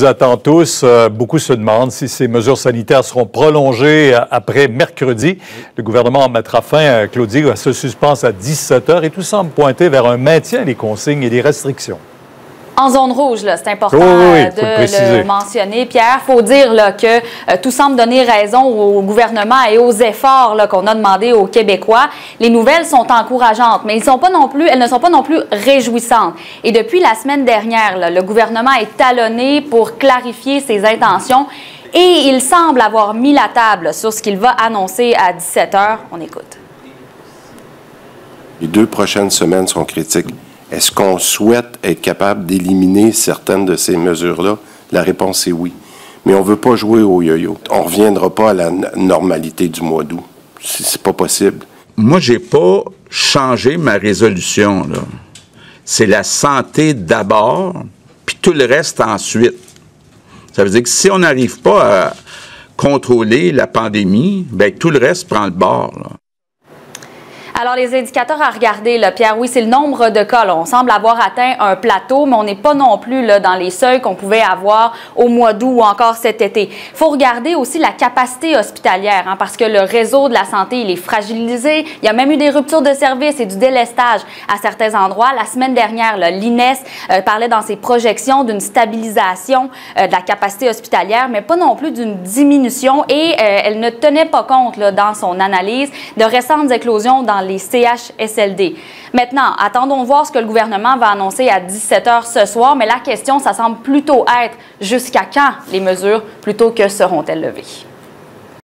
vous attend tous. Beaucoup se demandent si ces mesures sanitaires seront prolongées après mercredi. Le gouvernement en mettra fin, Claudie, à ce suspense à 17 heures et tout semble pointer vers un maintien des consignes et des restrictions. En zone rouge, c'est important de le mentionner. Pierre, il faut dire là, que tout semble donner raison au gouvernement et aux efforts qu'on a demandé aux Québécois. Les nouvelles sont encourageantes, mais elles ne sont pas non plus réjouissantes. Et depuis la semaine dernière, le gouvernement est talonné pour clarifier ses intentions et il semble avoir mis la table sur ce qu'il va annoncer à 17 heures. On écoute. Les 2 prochaines semaines sont critiques. Est-ce qu'on souhaite être capable d'éliminer certaines de ces mesures-là? La réponse est oui. Mais on ne veut pas jouer au yo-yo. On ne reviendra pas à la normalité du mois d'août. C'est pas possible. Moi, j'ai pas changé ma résolution, là. C'est la santé d'abord, puis tout le reste ensuite. Ça veut dire que si on n'arrive pas à contrôler la pandémie, bien, tout le reste prend le bord, là. Alors, les indicateurs à regarder, là, Pierre, oui, c'est le nombre de cas. Là. On semble avoir atteint un plateau, mais on n'est pas non plus là, dans les seuils qu'on pouvait avoir au mois d'août ou encore cet été. Il faut regarder aussi la capacité hospitalière, parce que le réseau de la santé, il est fragilisé. Il y a même eu des ruptures de services et du délestage à certains endroits. La semaine dernière, l'INES parlait dans ses projections d'une stabilisation de la capacité hospitalière, mais pas non plus d'une diminution. Et elle ne tenait pas compte là, dans son analyse de récentes éclosions dans les CHSLD. Maintenant, attendons voir ce que le gouvernement va annoncer à 17 heures ce soir, mais la question, ça semble plutôt être jusqu'à quand les mesures plutôt que seront-elles levées?